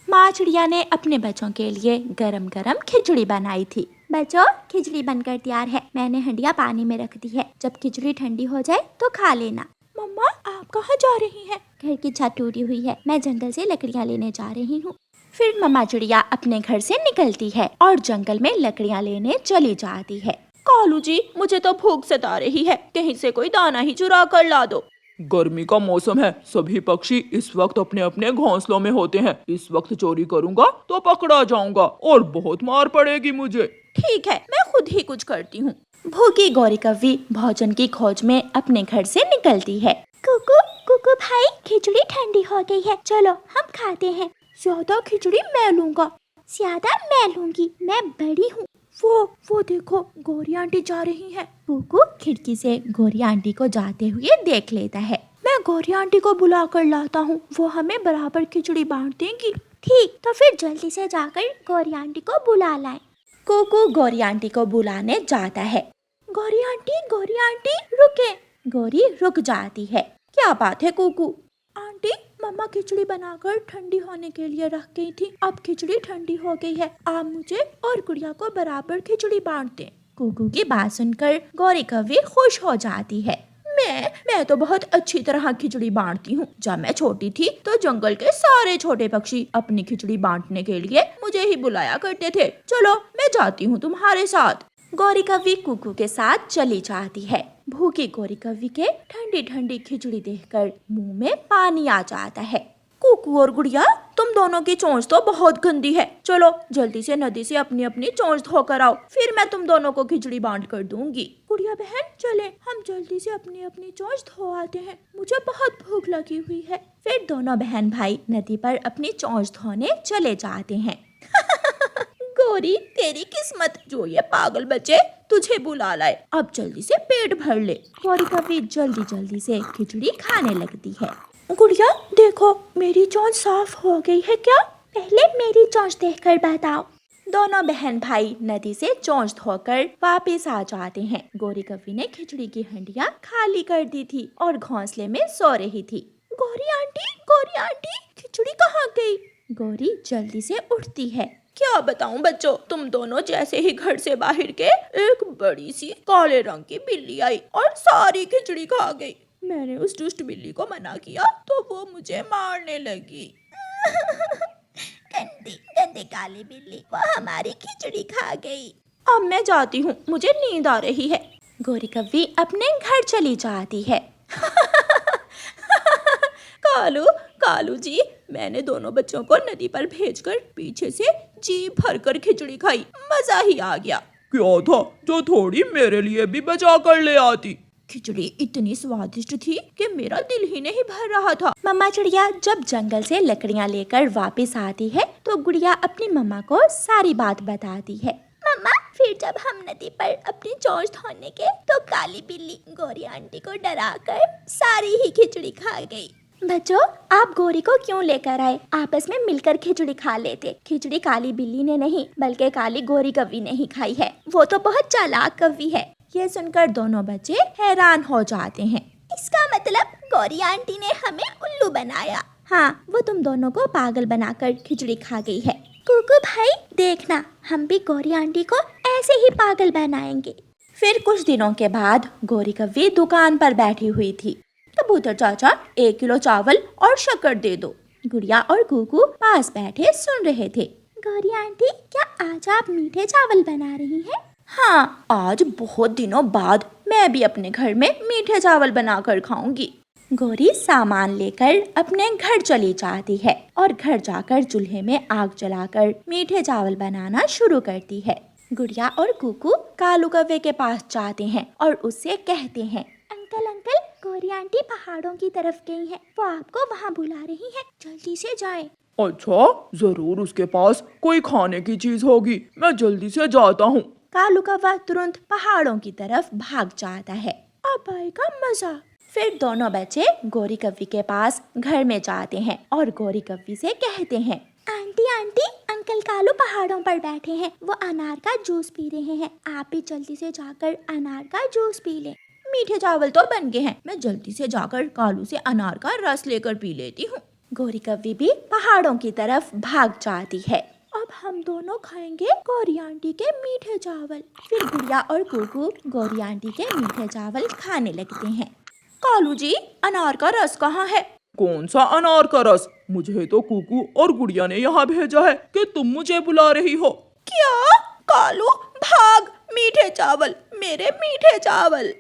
माँ चिड़िया ने अपने बच्चों के लिए गरम गरम खिचड़ी बनाई थी। बच्चों, खिचड़ी बनकर तैयार है। मैंने हंडिया पानी में रख दी है। जब खिचड़ी ठंडी हो जाए तो खा लेना। मम्मा, आप कहाँ जा रही हैं? घर की छत टूटी हुई है, मैं जंगल से लकड़ियाँ लेने जा रही हूँ। फिर मम्मा चिड़िया अपने घर से निकलती है और जंगल में लकड़ियाँ लेने चली जाती है। कालू जी, मुझे तो भूख सता रही है, कहीं से कोई दाना ही चुरा कर ला दो। गर्मी का मौसम है, सभी पक्षी इस वक्त अपने अपने घोंसलों में होते हैं। इस वक्त चोरी करूंगा तो पकड़ा जाऊंगा और बहुत मार पड़ेगी मुझे। ठीक है, मैं खुद ही कुछ करती हूँ। भूखी गौरी कव्वी भोजन की खोज में अपने घर से निकलती है। कुकू कुकू भाई, खिचड़ी ठंडी हो गई है, चलो हम खाते हैं। ज्यादा खिचड़ी मैं लूंगा। ज्यादा मैं लूंगी, मैं बड़ी हूँ। वो देखो, गौरी आंटी जा रही है। कुकू खिड़की से गौरी आंटी को जाते हुए देख लेता है। मैं गौरी आंटी को बुला कर लाता हूँ, वो हमें बराबर खिचड़ी बांट देंगी। ठीक, तो फिर जल्दी से जाकर गौरी आंटी को बुला लाएं। कुकू गौरी आंटी को बुलाने जाता है। गौरी आंटी रुके। गौरी रुक जाती है। क्या बात है कुकू? आंटी, मम्मा खिचड़ी बनाकर ठंडी होने के लिए रख गई थी। अब खिचड़ी ठंडी हो गई है, आप मुझे और गुड़िया को बराबर खिचड़ी बांट दें। कुकू की बात सुनकर गौरी कव्वी खुश हो जाती है। मैं तो बहुत अच्छी तरह खिचड़ी बांटती हूँ। जब मैं छोटी थी तो जंगल के सारे छोटे पक्षी अपनी खिचड़ी बांटने के लिए मुझे ही बुलाया करते थे। चलो, मैं जाती हूँ तुम्हारे साथ। गौरी कव्वी कुकू के साथ चली जाती है। भूखी गौरी कव्वी के ठंडी ठंडी खिचड़ी देखकर मुंह में पानी आ जाता है। कुकू और गुड़िया, तुम दोनों की चोंच तो बहुत गंदी है। चलो जल्दी से नदी से अपनी अपनी चोंच धोकर आओ, फिर मैं तुम दोनों को खिचड़ी बांट कर दूंगी। गुड़िया बहन, चले हम जल्दी से अपनी अपनी चोंच धो आते हैं, मुझे बहुत भूख लगी हुई है। फिर दोनों बहन भाई नदी पर अपनी चोंच धोने चले जाते हैं। गौरी, तेरी किस्मत, जो ये पागल बच्चे तुझे बुला लाए। अब जल्दी से पेट भर ले। गौरी कव्वी जल्दी जल्दी से खिचड़ी खाने लगती है। गुड़िया देखो, मेरी चोंच साफ हो गई है क्या? पहले मेरी चोंच देखकर बताओ। दोनों बहन भाई नदी से चोंच धोकर वापस आ जाते हैं। गौरी कव्वी ने खिचड़ी की हंडिया खाली कर दी थी और घोंसले में सो रही थी। गौरी आंटी, खिचड़ी कहाँ गई? गौरी जल्दी से उठती है। क्या बताऊं बच्चों, तुम दोनों जैसे ही घर से बाहर के एक बड़ी सी काले रंग की बिल्ली आई और सारी खिचड़ी खा गई। मैंने उस दुष्ट बिल्ली को मना किया तो वो मुझे मारने लगी। गंदी काली बिल्ली, वो हमारी खिचड़ी खा गई। अब मैं जाती हूँ, मुझे नींद आ रही है। गौरी कव्वी अपने घर चली जाती है। कालू जी, मैंने दोनों बच्चों को नदी पर भेजकर पीछे से जी भरकर खिचड़ी खाई, मजा ही आ गया। क्या था जो थोड़ी मेरे लिए भी बचा कर ले आती? खिचड़ी इतनी स्वादिष्ट थी कि मेरा दिल ही नहीं भर रहा था। मम्मा चिड़िया जब जंगल से लकड़ियाँ लेकर वापस आती है तो गुड़िया अपनी मम्मा को सारी बात बताती है। मम्मा, फिर जब हम नदी पर अपनी चोंच धोने के तो काली बिल्ली गौरी आंटी को डराकर सारी ही खिचड़ी खा गई। बच्चों, आप गौरी को क्यों लेकर आए? आपस में मिलकर खिचड़ी खा लेते। खिचड़ी काली बिल्ली ने नहीं बल्कि काली गौरी कव्वी ने ही खाई है। वो तो बहुत चालाक कव्वी है। ये सुनकर दोनों बच्चे हैरान हो जाते हैं। इसका मतलब गौरी आंटी ने हमें उल्लू बनाया। हाँ, वो तुम दोनों को पागल बनाकर खिचड़ी खा गई है। कुकू भाई, देखना हम भी गौरी आंटी को ऐसे ही पागल बनाएंगे। फिर कुछ दिनों के बाद गौरी कव्वी दुकान पर बैठी हुई थी। कबूतर चाचा, 1 किलो चावल और शक्कर दे दो। गुड़िया और कुकू पास बैठे सुन रहे थे। गौरी आंटी, क्या आज आप मीठे चावल बना रही हैं? हाँ, आज बहुत दिनों बाद मैं भी अपने घर में मीठे चावल बनाकर खाऊंगी। गौरी सामान लेकर अपने घर चली जाती है और घर जाकर चूल्हे में आग जलाकर मीठे चावल बनाना शुरू करती है। गुड़िया और कुकू कालू कव्वे के पास जाते हैं और उससे कहते हैं, अंकल, गौरी आंटी पहाड़ों की तरफ गई है, वो आपको वहाँ बुला रही है, जल्दी से जाएं। अच्छा, जरूर उसके पास कोई खाने की चीज होगी, मैं जल्दी से जाता हूँ। कालू कौवा तुरंत पहाड़ों की तरफ भाग जाता है। अब आएगा मजा। फिर दोनों बच्चे गौरी कव्वी के पास घर में जाते हैं और गौरी कव्वी से कहते हैं, आंटी, अंकल कालू पहाड़ों पर बैठे हैं, वो अनार का जूस पी रहे हैं, आप भी जल्दी से जाकर अनार का जूस पी लें। मीठे चावल तो बन गए हैं, मैं जल्दी से जाकर कालू से अनार का रस लेकर पी लेती हूँ। गौरी कव्वी भी पहाड़ों की तरफ भाग जाती है। अब हम दोनों खाएंगे गौरी आंटी के मीठे चावल। फिर गुड़िया और कुकू गौरी आंटी के मीठे चावल खाने लगते हैं। कालू जी, अनार का रस कहाँ है? कौन सा अनार का रस? मुझे तो कुकू और गुड़िया ने यहाँ भेजा है कि तुम मुझे बुला रही हो। क्या? कालू भाग, मीठे चावल, मेरे मीठे चावल।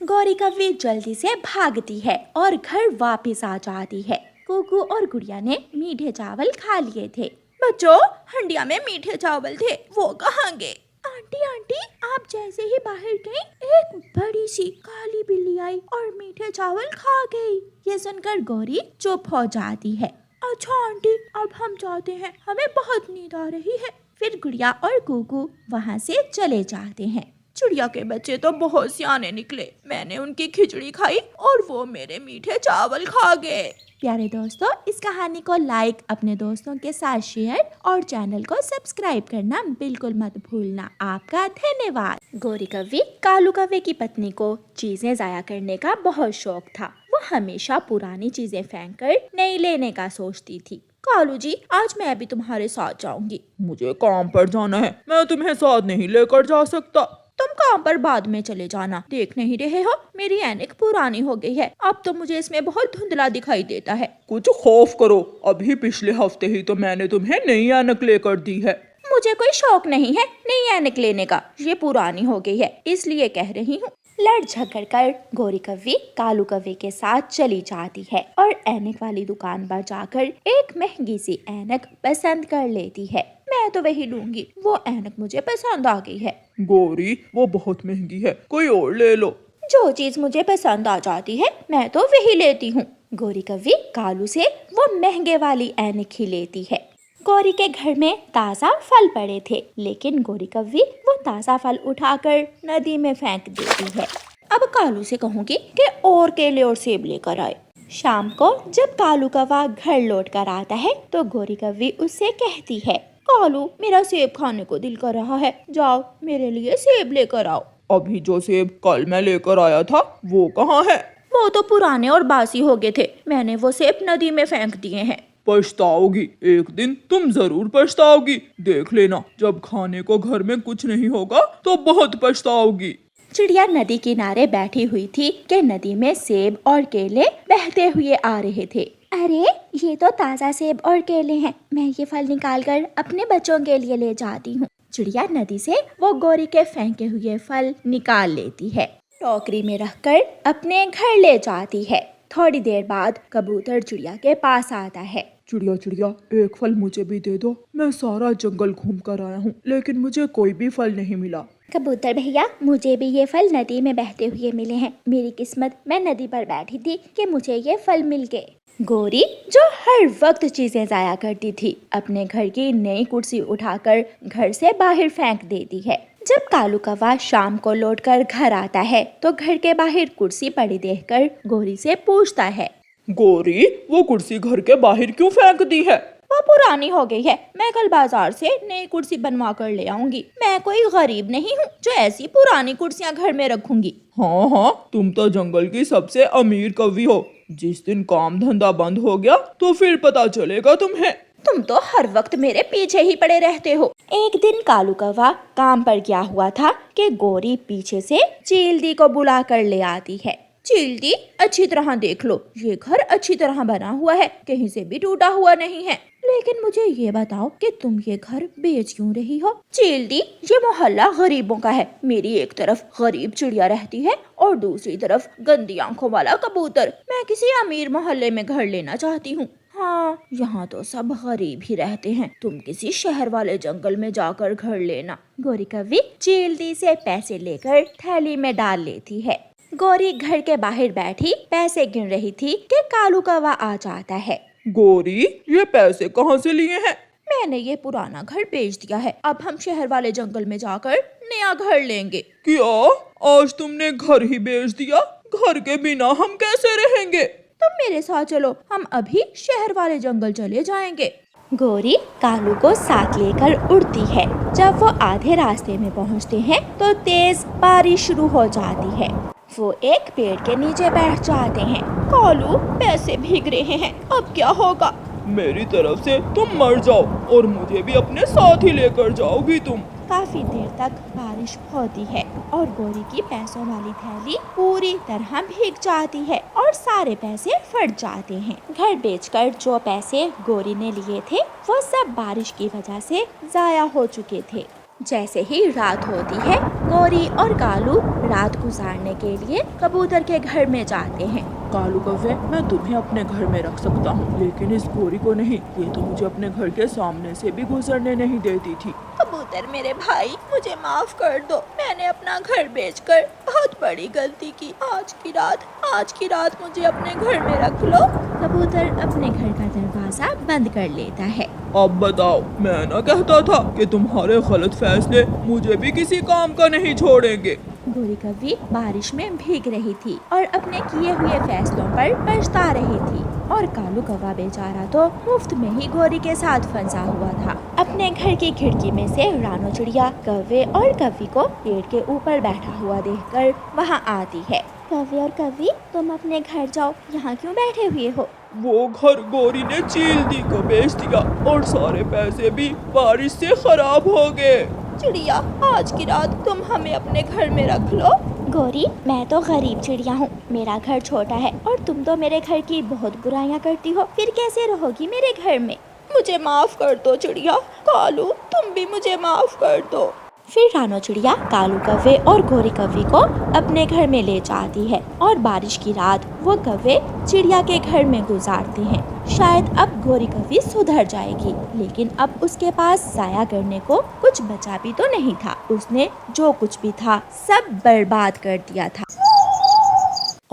गौरी कव्वी जल्दी से भागती है और घर वापस आ जाती है। कुकू और गुड़िया ने मीठे चावल खा लिए थे। बच्चों, हंडिया में मीठे चावल थे, वो कहाँ गए? आंटी आंटी, आप जैसे ही बाहर गई, एक बड़ी सी काली बिल्ली आई और मीठे चावल खा गई। ये सुनकर गौरी चुप हो जाती है। अच्छा आंटी, अब हम जाते हैं, हमें बहुत नींद आ रही है। फिर गुड़िया और कुकू वहाँ से चले जाते हैं। चिड़िया के बच्चे तो बहुत सियाने निकले। मैंने उनकी खिचड़ी खाई और वो मेरे मीठे चावल खा गए। प्यारे दोस्तों, इस कहानी को लाइक, अपने दोस्तों के साथ शेयर और चैनल को सब्सक्राइब करना बिल्कुल मत भूलना। आपका धन्यवाद। गौरी कव्वी कालू कव्वे की पत्नी को चीजें जाया करने का बहुत शौक था। वो हमेशा पुरानी चीजें फेंक कर नई लेने का सोचती थी। कालू जी, आज मैं भी तुम्हारे साथ जाऊंगी। मुझे काम पर जाना है, मैं तुम्हें साथ नहीं लेकर जा सकता। तुम काम पर बाद में चले जाना। देख नहीं रहे हो, मेरी ऐनक पुरानी हो गई है, अब तो मुझे इसमें बहुत धुंधला दिखाई देता है। कुछ खौफ करो, अभी पिछले हफ्ते ही तो मैंने तुम्हें नई ऐनक लेकर दी है। मुझे कोई शौक नहीं है नई ऐनक लेने का, ये पुरानी हो गई है, इसलिए कह रही हूँ। लड़ झगड़ कर गौरी कव्वी कालू कव्वे के साथ चली जाती है और ऐनक वाली दुकान पर जाकर एक महंगी सी ऐनक पसंद कर लेती है। मैं तो वही लूंगी, वो ऐनक मुझे पसंद आ गई है। गौरी, वो बहुत महंगी है, कोई और ले लो। जो चीज मुझे पसंद आ जाती है मैं तो वही लेती हूँ। गौरी कव्वी कालू से वो महंगे वाली ऐनक ही लेती है। गौरी के घर में ताज़ा फल पड़े थे, लेकिन गौरी कव्वी वो ताज़ा फल उठाकर नदी में फेंक देती है। अब कालू से कहूँगी कि और केले और सेब लेकर आए। शाम को जब कालू कौवा घर लौट कर आता है तो गौरी कव्वी उससे कहती है, कालू, मेरा सेब खाने को दिल कर रहा है, जाओ मेरे लिए सेब लेकर आओ। अभी जो सेब कल मैं लेकर आया था वो कहाँ है? वो तो पुराने और बासी हो गए थे, मैंने वो सेब नदी में फेंक दिए हैं। पछताओगी, एक दिन तुम जरूर पछताओगी। देख लेना, जब खाने को घर में कुछ नहीं होगा तो बहुत पछताओगी। चिड़िया नदी किनारे बैठी हुई थी कि नदी में सेब और केले बहते हुए आ रहे थे। अरे, ये तो ताज़ा सेब और केले हैं, मैं ये फल निकाल कर अपने बच्चों के लिए ले जाती हूँ। चिड़िया नदी से वो गौरी के फेंके हुए फल निकाल लेती है, टोकरी में रखकर अपने घर ले जाती है। थोड़ी देर बाद कबूतर चिड़िया के पास आता है। चिड़िया चिड़िया, एक फल मुझे भी दे दो, मैं सारा जंगल घूम कर आया हूँ लेकिन मुझे कोई भी फल नहीं मिला। कबूतर भैया, मुझे भी ये फल नदी में बहते हुए मिले हैं, मेरी किस्मत, मैं नदी पर बैठी थी कि मुझे ये फल मिल गए। गौरी, जो हर वक्त चीजें जाया करती थी, अपने घर की नई कुर्सी उठाकर घर से बाहर फेंक देती है। जब कालू कौवा शाम को लौटकर घर आता है तो घर के बाहर कुर्सी पड़ी देखकर गौरी से पूछता है, गौरी, वो कुर्सी घर के बाहर क्यों फेंक दी है? वो पुरानी हो गई है, मैं कल बाजार से नई कुर्सी बनवा कर ले आऊंगी। मैं कोई गरीब नहीं हूँ जो ऐसी पुरानी कुर्सियाँ घर में रखूंगी। हाँ हाँ, तुम तो जंगल की सबसे अमीर कवि हो। जिस दिन काम धंधा बंद हो गया तो फिर पता चलेगा तुम्हें। तुम तो हर वक्त मेरे पीछे ही पड़े रहते हो। एक दिन कालू कौवा काम पर गया हुआ था कि गौरी पीछे से चीलदी को बुला कर ले आती है। चीलदी, अच्छी तरह देख लो, ये घर अच्छी तरह बना हुआ है, कहीं से भी टूटा हुआ नहीं है, लेकिन मुझे ये बताओ कि तुम ये घर बेच क्यों रही हो? चीलदी, ये मोहल्ला गरीबों का है, मेरी एक तरफ गरीब चिड़िया रहती है और दूसरी तरफ गंदी आंखों वाला कबूतर। मैं किसी अमीर मोहल्ले में घर लेना चाहती हूँ। हाँ, यहाँ तो सब गरीब ही रहते हैं, तुम किसी शहर वाले जंगल में जाकर घर लेना। गौरी कव्वी चीलदी से पैसे लेकर थैली में डाल लेती है। गौरी घर के बाहर बैठी पैसे गिन रही थी कि कालू कौवा आ जाता है। गौरी, ये पैसे कहाँ से लिए हैं? मैंने ये पुराना घर बेच दिया है, अब हम शहर वाले जंगल में जाकर नया घर लेंगे। क्या? आज तुमने घर ही बेच दिया? घर के बिना हम कैसे रहेंगे? तुम मेरे साथ चलो, हम अभी शहर वाले जंगल चले जाएंगे। गौरी कालू को साथ लेकर उड़ती है। जब वो आधे रास्ते में पहुंचते हैं तो तेज बारिश शुरू हो जाती है। वो एक पेड़ के नीचे बैठ जाते हैं। कालू, पैसे भीग रहे हैं, अब क्या होगा? मेरी तरफ से तुम मर जाओ और मुझे भी अपने साथ ही लेकर जाओगी तुम। काफी देर तक बारिश होती है और गोरी की पैसों वाली थैली पूरी तरह भीग जाती है और सारे पैसे फट जाते हैं। घर बेचकर जो पैसे गोरी ने लिए थे वो सब बारिश की वजह से जाया हो चुके थे। जैसे ही रात होती है, गोरी और कालू रात गुजारने के लिए कबूतर के घर में जाते हैं। कालू कौवे, मैं तुम्हें अपने घर में रख सकता हूँ, लेकिन इस गोरी को नहीं। ये तो मुझे अपने घर के सामने से भी गुजरने नहीं देती थी। कबूतर मेरे भाई, मुझे माफ कर दो। मैंने अपना घर बेचकर बहुत बड़ी गलती की। आज की रात मुझे अपने घर में रख लो। कबूतर अपने घर का दरवाजा बंद कर लेता है। अब बताओ, मैं ना कहता था कि तुम्हारे गलत फैसले मुझे भी किसी काम का नहीं छोड़ेंगे। गोरी कौवी बारिश में भीग रही थी और अपने किए हुए फैसलों पर पछता रही थी और कालू कौवा बेचारा तो मुफ्त में ही गोरी के साथ फंसा हुआ था। अपने घर की खिड़की में से रानो चिड़िया कौवे और कौवी को पेड़ के ऊपर बैठा हुआ देखकर वहाँ आती है। कौवे और कौवी, तुम अपने घर जाओ, यहाँ क्यों बैठे हुए हो? वो घर गोरी ने चील दी को बेच दिया और सारे पैसे भी बारिश से खराब हो गए। चिड़िया, आज की रात तुम हमें अपने घर में रख लो। गोरी, मैं तो गरीब चिड़िया हूँ, मेरा घर छोटा है और तुम तो मेरे घर की बहुत बुराइयां करती हो, फिर कैसे रहोगी मेरे घर में? मुझे माफ कर दो चिड़िया। कालू, तुम भी मुझे माफ कर दो। फिर रानो चिड़िया कालू कौवे और गोरी कौवी को अपने घर में ले जाती है और बारिश की रात वो कौवे चिड़िया के घर में गुजारते हैं। शायद अब गोरी कौवी सुधर जाएगी, लेकिन अब उसके पास जाया करने को कुछ बचा भी तो नहीं था। उसने जो कुछ भी था सब बर्बाद कर दिया था।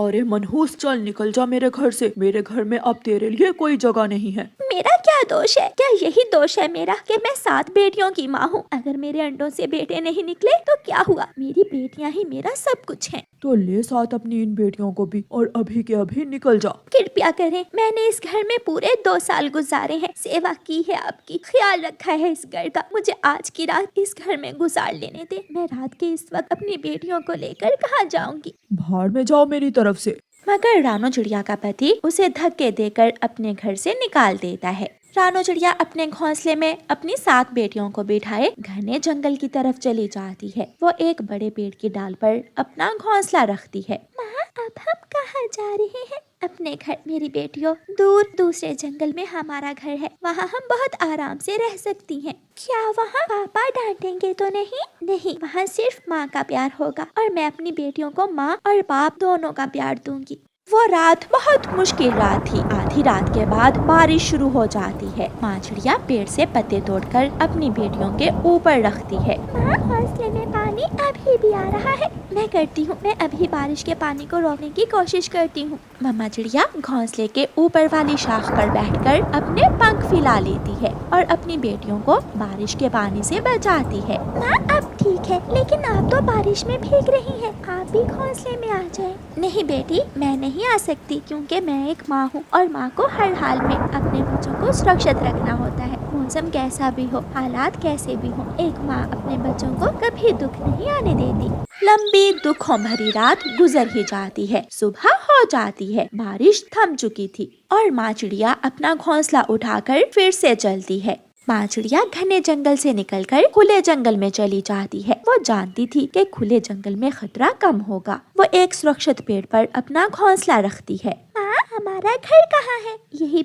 अरे मनहूस, चल निकल जा मेरे घर से। मेरे घर में अब तेरे लिए कोई जगह नहीं है। मेरा क्या दोष है? क्या यही दोष है मेरा कि मैं 7 बेटियों की माँ हूँ? अगर मेरे अंडों से बेटे नहीं निकले तो क्या हुआ? मेरी बेटियाँ ही मेरा सब कुछ हैं। तो ले साथ अपनी इन बेटियों को भी और अभी के अभी निकल जा। कृपया करें, मैंने इस घर में पूरे 2 साल गुजारे हैं, सेवा की है आपकी, ख्याल रखा है इस घर का। मुझे आज की रात इस घर में गुजार लेने दे। मैं रात के इस वक्त अपनी बेटियों को लेकर कहाँ जाऊंगी? भाड़ में जाओ मेरी तरफ से। मगर रानो चिड़िया का पति उसे धक्के देकर अपने घर से निकाल देता है। रानो चिड़िया अपने घोंसले में अपनी 7 बेटियों को बिठाए घने जंगल की तरफ चली जाती है। वो एक बड़े पेड़ की डाल पर अपना घोंसला रखती है। माँ, अब हम कहाँ जा रहे हैं? अपने घर मेरी बेटियों, दूर दूसरे जंगल में हमारा घर है, वहाँ हम बहुत आराम से रह सकती हैं। क्या वहाँ पापा डांटेंगे तो नहीं? नहीं, वहाँ सिर्फ माँ का प्यार होगा और मैं अपनी बेटियों को माँ और बाप दोनों का प्यार दूंगी। वो रात बहुत मुश्किल रात थी। आधी रात के बाद बारिश शुरू हो जाती है। माँ चिड़िया पेड़ से पत्ते तोड़कर अपनी बेटियों के ऊपर रखती है। माँ, घोंसले में पानी अभी भी आ रहा है। मैं करती हूँ, मैं अभी बारिश के पानी को रोकने की कोशिश करती हूँ। मम्मा चिड़िया घोंसले के ऊपर वाली शाख पर बैठकर अपने पंख फैला लेती है और अपनी बेटियों को बारिश के पानी से बचाती है। माँ, अब ठीक है, लेकिन आप तो बारिश में भीग रही हैं, आप भी घोंसले में आ जाएं। नहीं बेटी, मैं नहीं आ सकती क्योंकि मैं एक माँ हूँ और माँ को हर हाल में अपने बच्चों को सुरक्षित रखना होता है। मौसम कैसा भी हो, हालात कैसे भी हो, एक माँ अपने बच्चों को कभी दुख नहीं आने देती। लंबी दुखों भरी रात गुजर ही जाती है। सुबह हो जाती है। बारिश थम चुकी थी और माँ चिड़िया अपना घोंसला उठाकर फिर से चलती है। माँ चिड़िया घने जंगल से निकलकर खुले जंगल में चली जाती है। वो जानती थी कि खुले जंगल में खतरा कम होगा। वो एक सुरक्षित पेड़ पर अपना घोंसला रखती है। माँ, हमारा घर कहाँ है? यही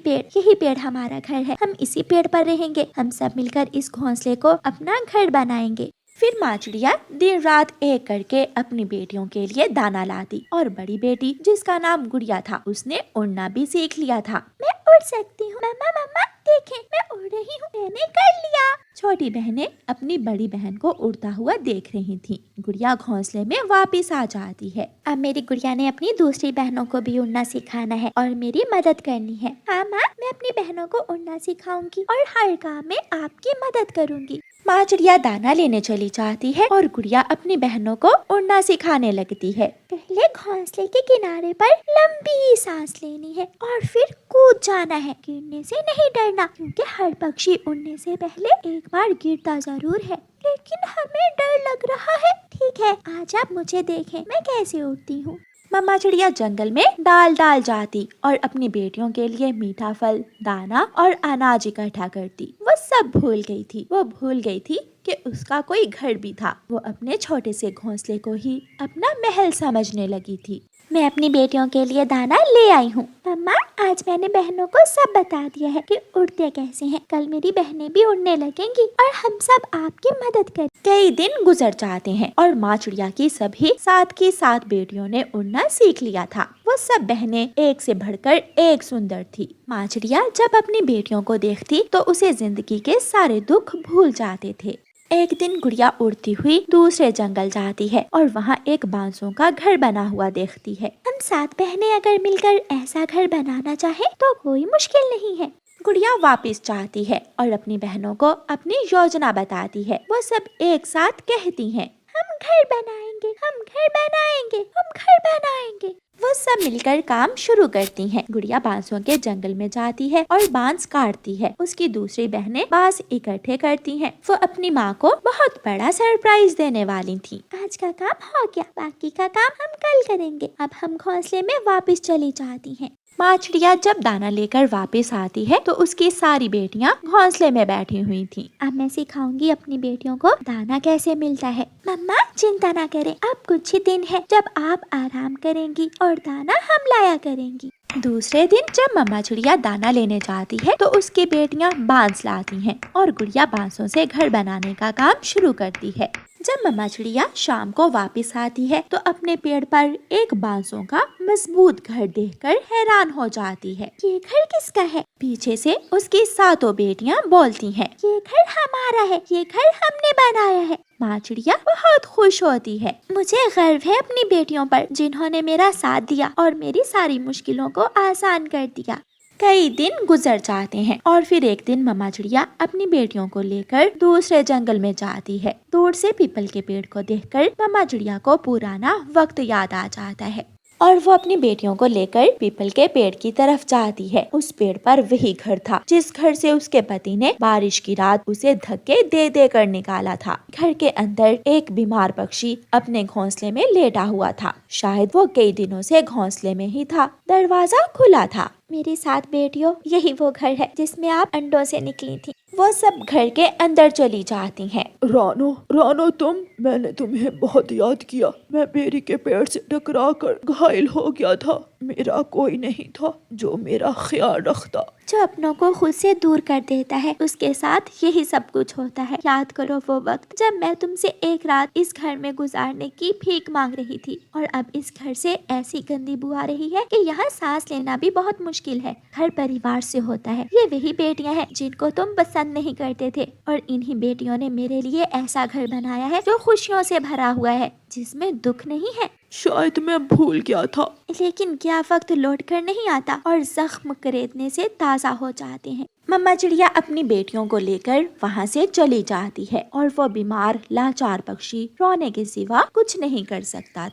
पेड़ हमारा घर है। हम इसी पेड़ पर रहेंगे। हम सब मिलकर इस घोंसले को अपना घर बनाएंगे। फिर माँ चिड़िया दिन रात एक करके अपनी बेटियों के लिए दाना लाती और बड़ी बेटी, जिसका नाम गुड़िया था, उसने उड़ना भी सीख लिया था। मैं उड़ सकती हूँ। मम्मा मम्मा देखें, मैं उड़ रही हूँ, मैंने कर लिया। छोटी बहनें अपनी बड़ी बहन को उड़ता हुआ देख रही थीं। गुड़िया घोंसले में वापस आ जाती है। अब मेरी गुड़िया ने अपनी दूसरी बहनों को भी उड़ना सिखाना है और मेरी मदद करनी है। हाँ माँ, मैं अपनी बहनों को उड़ना सिखाऊंगी और हर काम में आपकी मदद करूंगी। माँ चिड़िया दाना लेने चली जाती है और गुड़िया अपनी बहनों को उड़ना सिखाने लगती है। पहले घोंसले के किनारे पर लंबी सांस लेनी है और फिर कूद जाना है। गिरने से नहीं डरना, गिरना, क्योंकि हर पक्षी उड़ने से पहले एक बार गिरता जरूर है। लेकिन हमें डर लग रहा है। ठीक है, आज आप मुझे देखें मैं कैसे उड़ती हूँ। मम्मा चिड़िया जंगल में डाल डाल जाती और अपनी बेटियों के लिए मीठा फल, दाना और अनाज इकट्ठा करती। वो सब भूल गई थी। वो भूल गई थी कि उसका कोई घर भी था। वो अपने छोटे से घोंसले को ही अपना महल समझने लगी थी। मैं अपनी बेटियों के लिए दाना ले आई हूँ। मम्मा, आज मैंने बहनों को सब बता दिया है कि उड़ते कैसे हैं। कल मेरी बहनें भी उड़ने लगेंगी और हम सब आपकी मदद कर। कई दिन गुजर जाते हैं और माँ चिड़िया की सभी 7 की 7 बेटियों ने उड़ना सीख लिया था। वो सब बहनें एक से बढ़कर एक सुंदर थी। माँ चिड़िया जब अपनी बेटियों को देखती तो उसे जिंदगी के सारे दुख भूल जाते थे। एक दिन गुड़िया उड़ती हुई दूसरे जंगल जाती है और वहाँ एक बांसों का घर बना हुआ देखती है। हम 7 बहनें अगर मिलकर ऐसा घर बनाना चाहे तो कोई मुश्किल नहीं है। गुड़िया वापस जाती है और अपनी बहनों को अपनी योजना बताती है। वो सब एक साथ कहती हैं, हम घर बनाएंगे, हम घर बनाएंगे, हम घर बनाएंगे। वो सब मिलकर काम शुरू करती हैं। गुड़िया बांसों के जंगल में जाती है और बांस काटती है। उसकी दूसरी बहनें बांस इकट्ठे करती हैं। वो अपनी माँ को बहुत बड़ा सरप्राइज देने वाली थी। आज का काम हो गया, बाकी का काम हम कल करेंगे। अब हम घोंसले में वापस चली जाती हैं। माँ चिड़िया जब दाना लेकर वापस आती है तो उसकी सारी बेटियाँ घोंसले में बैठी हुई थी। अब मैं सिखाऊंगी अपनी बेटियों को दाना कैसे मिलता है। मम्मा चिंता ना करें, अब कुछ ही दिन है जब आप आराम करेंगी और दाना हम लाया करेंगी। दूसरे दिन जब मम्मा चिड़िया दाना लेने जाती है तो उसकी बेटियाँ बांस लाती हैं और गुड़िया बांसों से घर बनाने का काम शुरू करती है। जब मम्मा चिड़िया शाम को वापस आती है तो अपने पेड़ पर एक बांसों का मजबूत घर देखकर हैरान हो जाती है। ये घर किसका है? पीछे से उसकी 7 बेटियां बोलती हैं, ये घर हमारा है, ये घर हमने बनाया है। माँ चिड़िया बहुत खुश होती है। मुझे गर्व है अपनी बेटियों पर जिन्होंने मेरा साथ दिया और मेरी सारी मुश्किलों को आसान कर दिया। कई दिन गुजर जाते हैं और फिर एक दिन मम्मा चिड़िया अपनी बेटियों को लेकर दूसरे जंगल में जाती है। दूर से पीपल के पेड़ को देखकर मम्मा चिड़िया को पुराना वक्त याद आ जाता है और वो अपनी बेटियों को लेकर पीपल के पेड़ की तरफ जाती है। उस पेड़ पर वही घर था जिस घर से उसके पति ने बारिश की रात उसे धक्के दे दे कर निकाला था। घर के अंदर एक बीमार पक्षी अपने घोंसले में लेटा हुआ था। शायद वो कई दिनों से घोंसले में ही था। दरवाजा खुला था। मेरी 7 बेटियों, यही वो घर है जिसमें आप अंडों से निकली थी। वो सब घर के अंदर चली जाती हैं। रानो, रानो मैंने तुम्हें बहुत याद किया। मैं बेरी के पेड़ से टकरा कर घायल हो गया था। मेरा कोई नहीं था जो मेरा ख्याल रखता। जो अपनों को खुद से दूर कर देता है उसके साथ यही सब कुछ होता है। याद करो वो वक्त जब मैं तुमसे एक रात इस घर में गुजारने की भीख मांग रही थी और अब इस घर से ऐसी गंदी बू आ रही है कि यहाँ सांस लेना भी बहुत मुश्किल है। घर परिवार से होता है। ये वही बेटियां हैं जिनको तुम पसंद नहीं करते थे और इन्हीं बेटियों ने मेरे लिए ऐसा घर बनाया है जो खुशियों से भरा हुआ है, जिसमें दुख नहीं है। शायद मैं भूल गया था। लेकिन क्या वक्त लौट कर नहीं आता और जख्म करेदने से ताज़ा हो जाते हैं। मम्मा चिड़िया अपनी बेटियों को लेकर वहाँ से चली जाती है और वो बीमार लाचार पक्षी रोने के सिवा कुछ नहीं कर सकता